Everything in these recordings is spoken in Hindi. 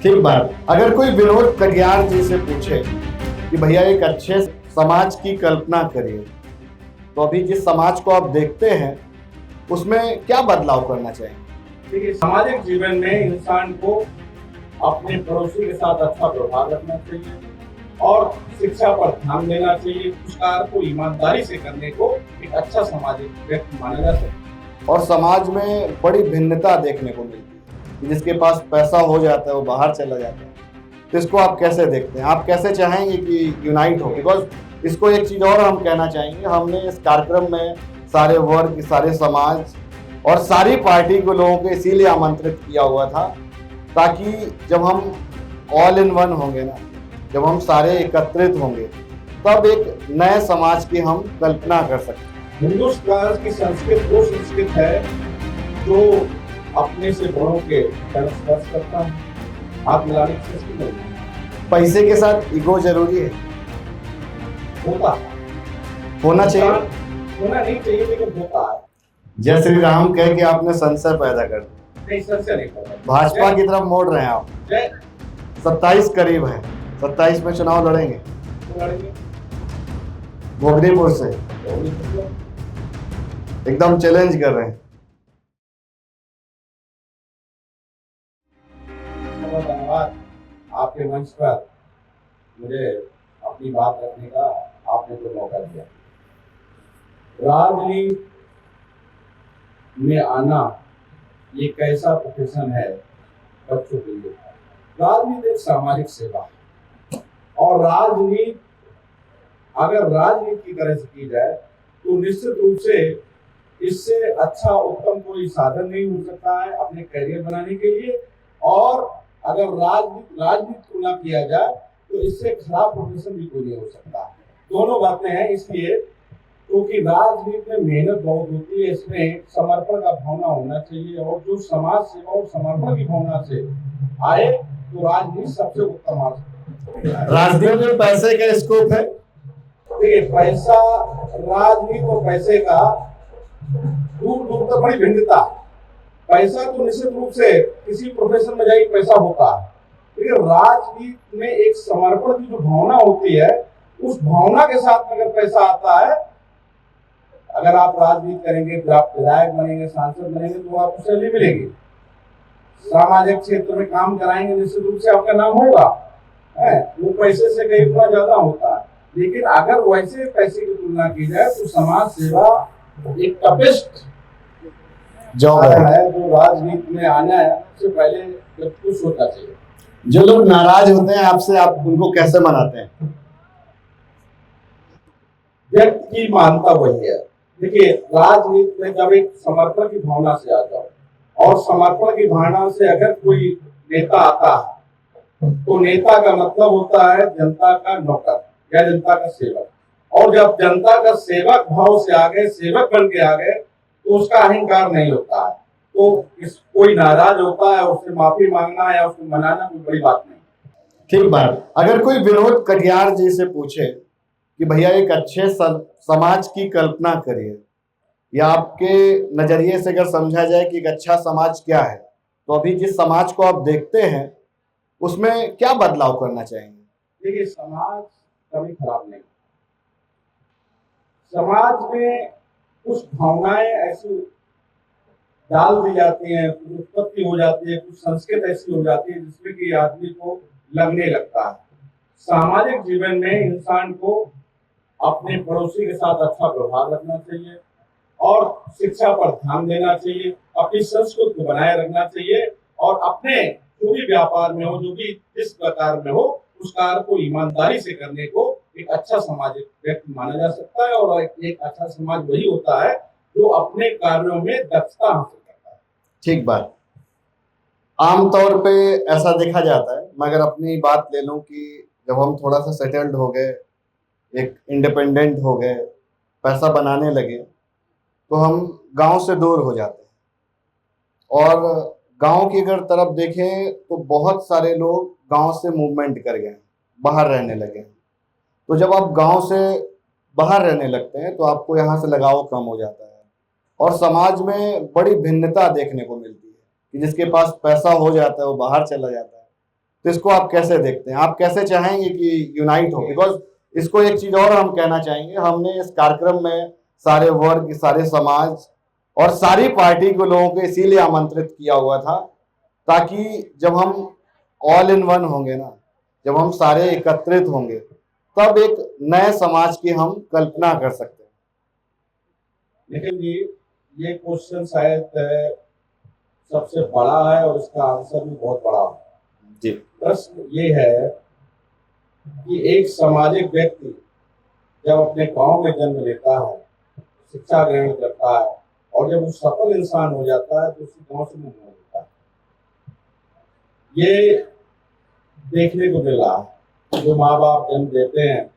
ठीक बात। अगर कोई विनोद कटियार जी से पूछे कि भैया एक अच्छे समाज की कल्पना करिए, तो अभी जिस समाज को आप देखते हैं उसमें क्या बदलाव करना चाहिए? देखिए, सामाजिक जीवन में इंसान को अपने पड़ोसी के साथ अच्छा व्यवहार रखना चाहिए और शिक्षा पर ध्यान देना चाहिए। कुछ कार्य को ईमानदारी से करने को एक अच्छा सामाजिक व्यक्ति माना जा सकता है। और समाज में बड़ी भिन्नता देखने को मिलती है कि जिसके पास पैसा हो जाता है वो बाहर चला जाता है, तो इसको आप कैसे देखते हैं? आप कैसे चाहेंगे कि यूनाइट हो? बिकॉज इसको एक चीज़ और हम कहना चाहेंगे, हमने इस कार्यक्रम में सारे वर्ग, सारे समाज और सारी पार्टी के लोगों को इसीलिए आमंत्रित किया हुआ था ताकि जब हम ऑल इन वन होंगे ना, जब हम सारे एकत्रित होंगे, तब एक नए समाज की हम कल्पना कर सकते हैं। हिंदुस्तान की संस्कृत वो संस्कृत है जो अपने से बड़ों के स्पर्श करता है, हाथ मिलाने की संस्कृत नहीं। पैसे के साथ ईगो जरूरी है, होना चाहिए, होना नहीं चाहिए, लेकिन होता है। जय श्री राम कह के आपने संशय पैदा कर दिया। नहीं, संशय नहीं पैदा। भाजपा की तरफ मोड़ रहे हैं आप। 27 करीब है, 27 में चुनाव लड़ेंगे भोगनीपुर से, एकदम चैलेंज कर रहे हैं। धन्यवाद आपके मंच पर मुझे अपनी बात रखने का आपने तो मौका दिया। राजनीति में आना ये कैसा प्रोफेशन है बच्चों के लिए। राजनीति एक सामाजिक सेवा है और राजनीति अगर राजनीति की तरह से की जाए तो निश्चित रूप से इससे अच्छा उत्तम कोई साधन नहीं हो सकता है अपने करियर बनाने के लिए। और अगर राजनीति को ना किया जाए तो इससे खराब प्रोफेशन भी कोई नहीं हो सकता। दोनों बातें हैं, इसलिए क्योंकि राजनीति में मेहनत बहुत होती है, इसमें समर्पण का भावना होना चाहिए और जो समाज सेवा और समर्पण की भावना से आए तो राजनीति सबसे उत्तम आ सकती है। राजनीति में पैसे का स्कोप है। देखिए, पैसा, राजनीति और पैसे का दूर दूर तक बड़ी भिन्नता। पैसा तो निश्चित रूप से किसी प्रोफेशन में जाइए पैसा होता है, लेकिन राजनीति में एक समर्पण की जो भावना होती है, उस भावना के साथ अगर पैसा आता है, अगर आप राजनीति करेंगे, आप विधायक बनेंगे, सांसद बनेंगे, तो आपको सैलरी मिलेगी। सामाजिक क्षेत्र में काम कराएंगे, निश्चित रूप से आपका नाम होगा, वो पैसे से कई गुना ज्यादा होता है। लेकिन अगर वैसे पैसे की तुलना की जाए तो समाज सेवा एक टफेस्ट जॉब है। जो राजनीति में आना है उससे पहले जब कुछ होना चाहिए। जो लोग नाराज होते हैं आपसे, आप उनको कैसे मनाते हैं? व्यक्ति की मानता वही है। देखिए, राजनीति में जब एक समर्पण की भावना से आ जाओ और समर्पण की भावना से अगर कोई नेता आता है तो नेता का मतलब होता है जनता का नौकर या जनता का सेवक। और जब जनता का सेवक भाव से आ गए, सेवक बन के आ गए, तो उसका अहंकार नहीं होता है। तो कोई नाराज होता है, उससे माफी मांगना या उसको मनाना कोई बड़ी बात नहीं। ठीक बात। अगर कोई विनोद कटियार जी से पूछे कि भैया एक अच्छे समाज की कल्पना करिए, या आपके नजरिए से अगर समझा जाए कि एक अच्छा समाज क्या है, तो अभी जिस समाज को आप देखते हैं उसमें क्या बदलाव करना चाहेंगे? देखिए, समाज कभी खराब नहीं। समाज में कुछ भावनाएं ऐसी डाल दी जाती हैं, कुछ उत्पत्ति हो जाती है, कुछ संस्कृत ऐसी हो जाती है जिसमें कि आदमी को लगने लगता है। सामाजिक जीवन में इंसान को अपने पड़ोसी के साथ अच्छा व्यवहार रखना चाहिए और शिक्षा पर ध्यान देना चाहिए, अपनी संस्कृति को बनाए रखना चाहिए और अपने जो भी व्यापार में हो, जो भी जिस प्रकार में हो, उस कार्य को ईमानदारी से करने को एक अच्छा सामाजिक व्यक्ति माना जा सकता है। और एक अच्छा समाज वही होता है जो अपने कार्यों में दक्षता हासिल करता है। ठीक बात। आमतौर पे ऐसा देखा जाता है, मैं अगर अपनी बात ले लूं कि जब हम थोड़ा सा सेटल्ड हो गए, एक इंडिपेंडेंट हो गए, पैसा बनाने लगे, तो हम गांव से दूर हो जाते हैं। और गांव की अगर तरफ देखें तो बहुत सारे लोग गांव से मूवमेंट कर गए, बाहर रहने लगे। तो जब आप गांव से बाहर रहने लगते हैं तो आपको यहाँ से लगाव कम हो जाता है और समाज में बड़ी भिन्नता देखने को मिलती है कि जिसके पास पैसा हो जाता है वो बाहर चला जाता है, तो इसको आप कैसे देखते हैं? आप कैसे चाहेंगे कि यूनाइट हो? बिकॉज इसको एक चीज और हम कहना चाहेंगे, हमने इस कार्यक्रम में सारे वर्ग, सारे समाज और सारी पार्टी के लोगों को इसीलिए आमंत्रित किया हुआ था ताकि जब हम ऑल इन वन होंगे ना, जब हम सारे एकत्रित होंगे, तब एक नए समाज की हम कल्पना कर सकते हैं। लेकिन जी ये क्वेश्चन शायद सबसे बड़ा है और इसका आंसर भी बहुत बड़ा है जी। प्रश्न ये है कि एक सामाजिक व्यक्ति जब अपने गांव में जन्म लेता है, शिक्षा ग्रहण करता है और जब वो सफल इंसान हो जाता है तो उसी गांव से मुंह मोड़ लेता है। ये देखने को मिला है। जो माँ बाप जन्म देते हैं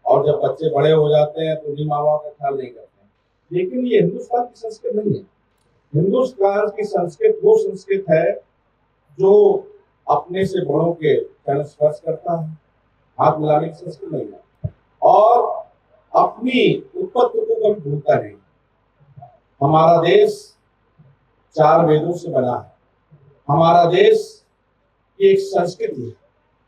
और जब बच्चे बड़े हो जाते हैं तो उन्हीं माँ बाप का ख्याल नहीं करते हैं। लेकिन ये हिंदुस्तान की संस्कृति नहीं है। हिंदुस्तान की संस्कृति वो संस्कृति है जो अपने से बड़ों के चरण स्पर्श करता है, हाथ मिलाने की संस्कृति नहीं है, और अपनी उत्पत्ति को कभी भूलता नहीं। हमारा देश 4 वेदों से बना है, हमारा देश की एक संस्कृति है,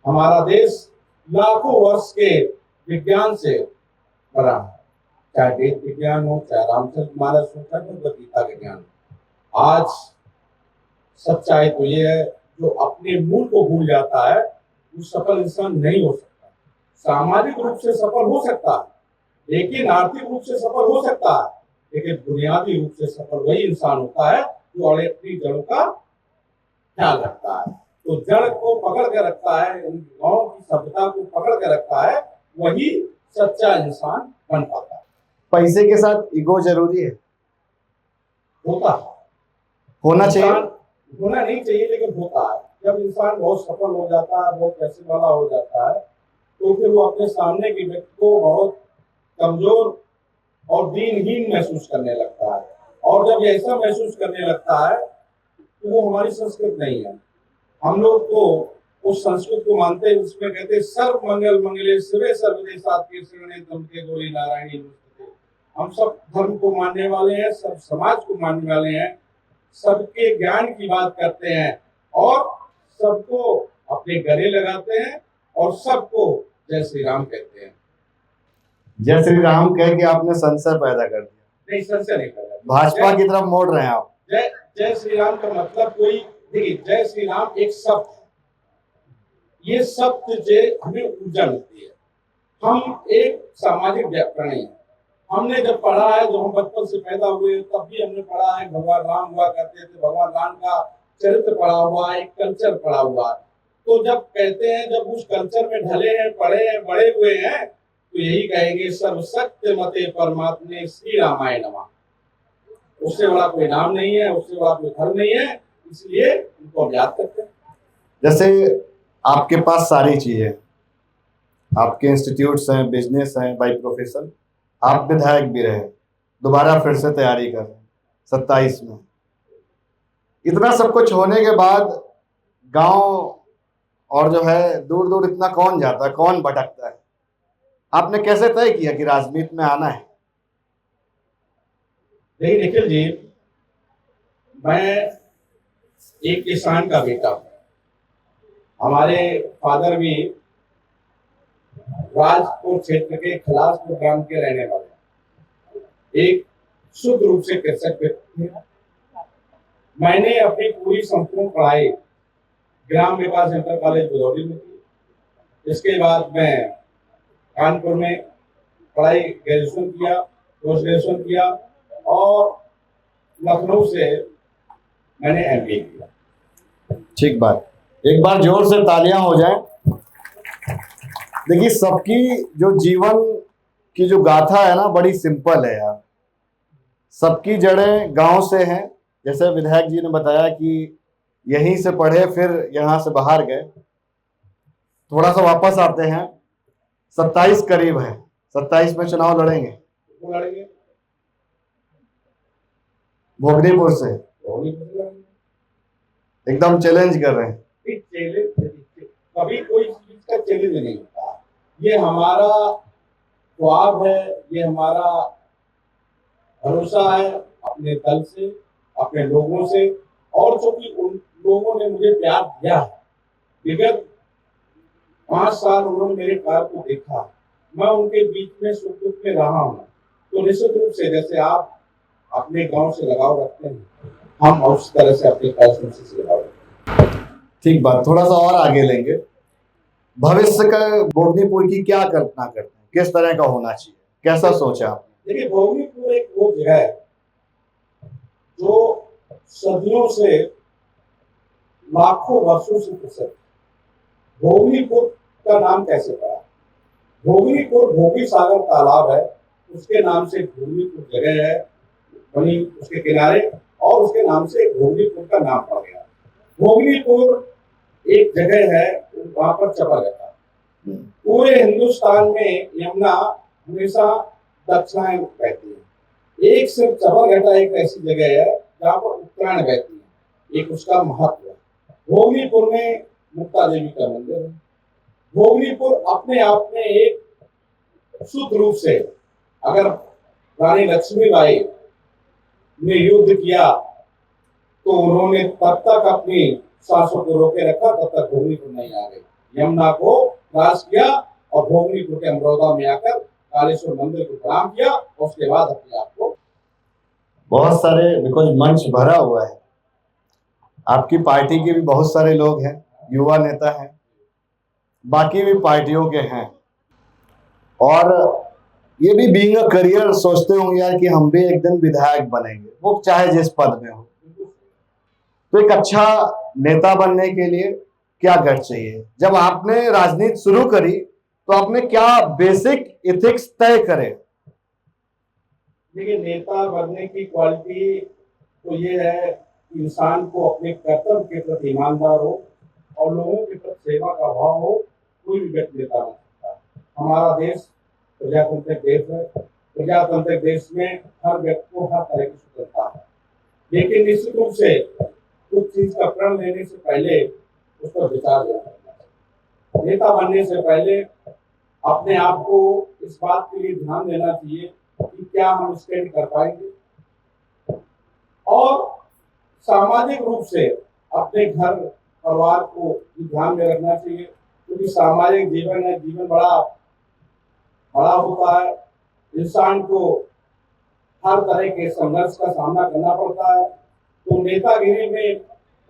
हमारा देश लाखों वर्ष के विज्ञान से बना है, चाहे वेद विज्ञान हो, चाहे रामचरितमानस हो, चाहे भगवद गीता के ज्ञान। आज सच्चाई तो ये है, जो अपने मूल को भूल जाता है वो सफल इंसान नहीं हो सकता। सामाजिक रूप से सफल हो सकता है, लेकिन आर्थिक रूप से सफल हो सकता है, लेकिन बुनियादी रूप से सफल वही इंसान होता है जो अपनी जड़ों का ख्याल रखता है। तो जड़ को पकड़ के रखता है, गांव की सभ्यता को पकड़ के रखता है, वही सच्चा इंसान बन पाता है। पैसे के साथ ईगो जरूरी है? होता है, होना चाहिए? होना नहीं चाहिए लेकिन होता है। जब इंसान बहुत सफल हो जाता है, बहुत पैसे वाला हो जाता है, तो फिर वो अपने सामने के व्यक्ति को बहुत कमजोर और दीनहीन महसूस करने लगता है। और जब ऐसा महसूस करने लगता है तो वो हमारी संस्कृति नहीं है। हम लोग तो उस संस्कृति को मानते हैं जिसमें कहते हैं सर्व मंगल मंगले शिवे सर्वदे सात्विके श्रेणे दंपते गौरी नारायणी नमस्ते। हम सब धर्म को मानने वाले हैं, सब समाज को मानने वाले हैं, सबके ज्ञान की बात करते हैं और सबको अपने गले लगाते हैं और सबको जय श्री राम कहते हैं। जय श्री राम कह के आपने संशय पैदा कर दिया। नहीं, संशय नहीं कर रहा। भाजपा की तरफ मोड़ रहे हैं आप। जय श्री राम का मतलब कोई, देखिए जय श्री राम एक शब्द है, ये शब्द से हमें ऊर्जा मिलती है। हम एक सामाजिक प्राणी हैं। हमने जब पढ़ा है, जब हम बचपन से पैदा हुए तब भी हमने पढ़ा है भगवान राम हुआ करते थे, भगवान राम का चरित्र पढ़ा हुआ, एक कल्चर पढ़ा हुआ। तो जब कहते हैं, जब उस कल्चर में ढले हैं, पढ़े हैं, बड़े हुए हैं, तो यही कहेंगे सर्वसत्य मते परमात्मे श्री रामाय नमः। उससे बड़ा कोई नाम नहीं है, उससे बड़ा कोई धर्म नहीं है, इसलिए उनको हम याद करते हैं। जैसे आपके पास सारी चीजें, आपके इंस्टीट्यूट्स हैं, बिजनेस हैं बाय प्रोफेशन, आप विधायक भी रहे, दोबारा फिर से तैयारी कर रहे हैं 27 में। इतना सब कुछ होने के बाद गांव और जो है दूर दूर इतना कौन जाता है, कौन भटकता है? आपने कैसे तय किया कि राजनीति में आना है? नहीं निखिल जी, मैं एक किसान का बेटा हूँ। हमारे फादर भी राजपुर क्षेत्र के खलासपुर ग्राम के रहने वाले हैं, एक शुद्ध रूप से कृषक व्यक्ति थे। मैंने अपनी पूरी संपूर्ण पढ़ाई ग्राम विकास इंटर कॉलेज बुधौली में की। इसके बाद मैं कानपुर में पढ़ाई ग्रेजुएशन किया, पोस्ट ग्रेजुएशन किया और लखनऊ से मैंने एमबीए किया। ठीक बात, एक बार जोर से तालियां हो जाएं। देखिए, सबकी जो जीवन की जो गाथा है ना, बड़ी सिंपल है यार। सबकी जड़ें गांव से हैं। जैसे विधायक जी ने बताया कि यहीं से पढ़े, फिर यहाँ से बाहर गए। थोड़ा सा वापस आते हैं, 27 करीब है, 27 में चुनाव लड़ेंगे? लड़ेंगे भोगनीपुर से एकदम चैलेंज कर रहे हैं। कभी कोई चीज का चैलेंज नहीं होता। ये हमारा ख्वाब है, ये हमारा भरोसा है अपने दल से, अपने लोगों से, और चूंकि उन लोगों ने मुझे प्यार दिया है विगत 5 साल उन्होंने मेरे कार्य को देखा, मैं उनके बीच में सुख दुख में रहा हूँ। तो निश्चित रूप से जैसे आप अपने गांव से लगाव रखते हैं, हम उस तरह से अपने कॉन्स्टिट्यूंसी से लगाव रखते हैं। ठीक बात, थोड़ा सा और आगे लेंगे। भविष्य का भोगनीपुर की क्या कल्पना करते हैं, किस तरह का होना चाहिए, कैसा सोचा आपने? देखिए, भोगनीपुर एक वो जगह है जो सदियों से, लाखों वर्षों से प्रसिद्ध। भोगनीपुर का नाम कैसे पड़ा? भोगनीपुर भोगी सागर तालाब है, उसके नाम से भोगनीपुर जगह है बनी उसके किनारे, और उसके नाम से भोगनीपुर का नाम पड़ गया। भोगनीपुर एक जगह है, वहां पर चपा रहता है। पूरे हिंदुस्तान में यमुना हमेशा दक्षिणायन बहती है, एक सिर्फ चपरघाटा एक ऐसी जगह है जहाँ पर उत्तरायण बहती है। एक उसका महत्व है। भोगनीपुर में मुक्ता देवी का मंदिर है। भोगनीपुर अपने आप में एक शुद्ध रूप से, अगर रानी लक्ष्मीबाई ने युद्ध किया तो उन्होंने तब तक अपनी सांसों को रोके रखा, तब तक भोगनीपुर नहीं आ गई। यमुना को क्रॉस किया और भोगनीपुर के अमरौदा में आकर कालेश्वर मंदिर को प्रणाम किया, और उसके बाद अपने आप को बहुत सारे, बिकॉज मंच भरा हुआ है, आपकी पार्टी के भी बहुत सारे लोग हैं, युवा नेता हैं, बाकी भी पार्टियों के हैं, और ये भी बीइंग अ करियर सोचते होंगे यार कि हम भी एक दिन विधायक बनेंगे, वो चाहे जिस पद में हो। तो एक अच्छा नेता बनने के लिए क्या गट चाहिए? जब आपने राजनीति शुरू करी तो आपने क्या बेसिक एथिक्स तय करे? देखिए, नेता बनने की क्वालिटी तो ये है कि इंसान को अपने कर्तव्य के प्रति ईमानदार हो और लोगों के प्रति सेवा का भाव हो। कोई भी व्यक्ति नेता बन सकता है। हमारा देश प्रजातांत्रिक देश है। प्रजातांत्रिक देश में हर व्यक्ति को हर तरह की स्वतंत्रता है, लेकिन निश्चित रूप से कुछ चीज का प्रण लेने से पहले उस पर विचार करना चाहिए। नेता बनने से पहले अपने आप को इस बात के लिए ध्यान देना चाहिए कि क्या हम स्टैंड कर पाएंगे, और सामाजिक रूप से अपने घर परिवार को ध्यान में रखना चाहिए, क्योंकि सामाजिक जीवन है, जीवन बड़ा बड़ा होता है। इंसान को हर तरह के संघर्ष का सामना करना पड़ता है, तो नेतागिरी में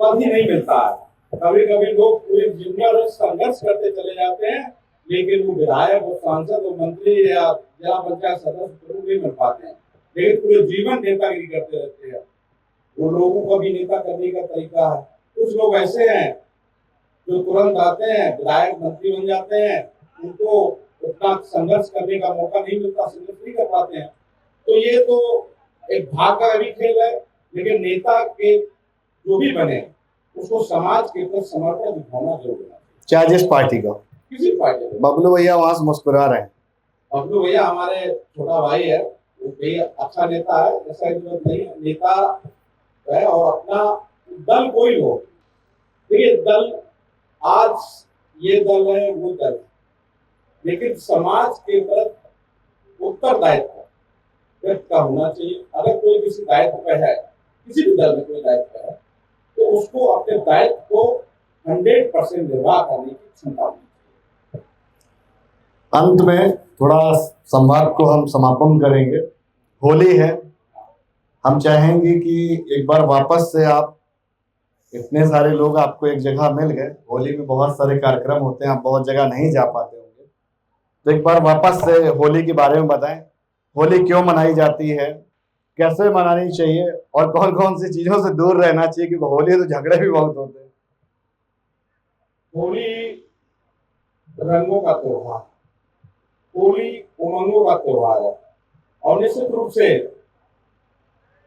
पद ही नहीं मिलता है। कभी कभी लोग पूरी जीवन संघर्ष करते चले जाते हैं, लेकिन वो विधायक और सांसद और मंत्री या जिला पंचायत सदस्य नहीं बन पाते हैं, लेकिन पूरे जीवन नेतागिरी करते रहते हैं। वो लोगों का भी नेता करने का तरीका है। कुछ लोग ऐसे हैं जो तुरंत आते हैं, विधायक मंत्री बन जाते हैं, उनको उतना संघर्ष करने का मौका नहीं मिलता, संघर्ष नहीं कर पाते हैं। तो ये तो एक भाग का भी खेल है, लेकिन नेता के जो भी बने उसको समाज के प्रति समर्पण दिखाना जरूरी है, चाहे जिस पार्टी का, किसी पार्टी का। बबलू भैया वहां से मुस्कुरा रहे हैं। बबलू भैया हमारे छोटा भाई है, वो भी अच्छा नेता है, ऐसा जरूरत नहीं है। नेता है और अपना दल कोई हो, देखिए दल आज ये दल है वो दल है, लेकिन समाज के प्रति उत्तरदायित्व व्यक्ति का होना चाहिए। अगर कोई किसी दायित्व पे है, किसी भी दल में कोई दायित्व है, तो उसको अपने दायित्व को 100% निर्वाह करने की क्षमता होनी चाहिए। अंत में थोड़ा संवाद को हम समापन करेंगे। होली है, हम चाहेंगे कि एक बार वापस से आप, इतने सारे लोग आपको एक जगह मिल गए, होली में बहुत सारे कार्यक्रम होते हैं, आप बहुत जगह नहीं जा पाते होंगे, तो एक बार वापस से होली के बारे में बताएं। होली क्यों मनाई जाती है, कैसे मनानी चाहिए, और कौन कौन सी चीजों से दूर रहना चाहिए, क्योंकि होली तो झगड़े भी बहुत होते हैं। होली रंगों का त्योहार, होली उमंगों का त्योहार है, और निश्चित रूप से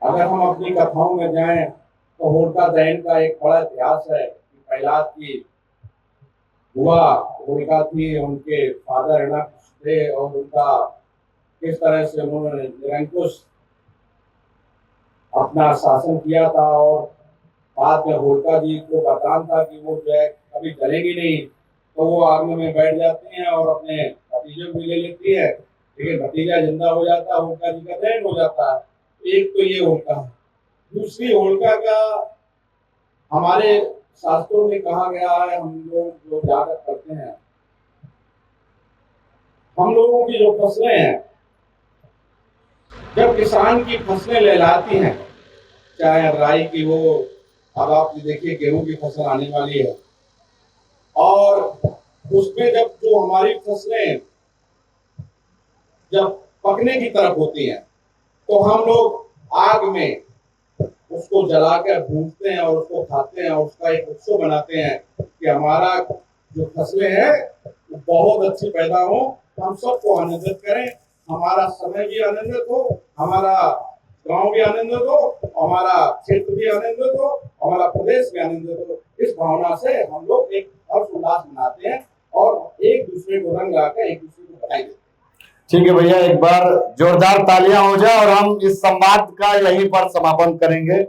अगर हम अपनी कथाओं में जाएं तो होलिका दहन का एक बड़ा इतिहास है। प्रहलाद की बुआ होलिका थी, उनके फादर हिरण्याकश्यप थे, और उनका किस तरह से उन्होंने निरंकुश अपना शासन किया था, और बाद में होलिका जी को वरदान था कि वो जो है कभी जलेगी नहीं, तो वो आग में बैठ जाती हैं और अपने भतीजे को ले लेती है, लेकिन भतीजा जिंदा हो जाता है, होलिका जी का दहन हो जाता है। एक तो ये होलिका है। दूसरी होलिका का हमारे शास्त्रों में कहा गया है, हम लोग जो ज्यादा करते हैं, हम लोगों की जो फसलें हैं, जब किसान की फसलें लहलाती हैं, चाहे राई की हो, अब आप देखिए गेहूं की फसल आने वाली है, और उसमें जब जो हमारी फसलें जब पकने की तरफ होती हैं, तो हम लोग आग में उसको जलाकर भूनते हैं और उसको खाते हैं और उसका एक उत्सव बनाते हैं कि हमारा जो फसलें हैं वो बहुत अच्छी पैदा हो, हम सबको आनंदित करें, हमारा समय भी आनंदित हो, हमारा गांव भी आनंदित हो, हमारा क्षेत्र भी आनंदित हो, हमारा प्रदेश भी आनंदित हो। इस भावना से हम लोग एक हर्ष उल्लास मनाते हैं और एक दूसरे को रंग लाकर एक दूसरे को बधाई देते हैं। ठीक है भैया, एक बार जोरदार तालियां हो जाए और हम इस संवाद का यहीं पर समापन करेंगे।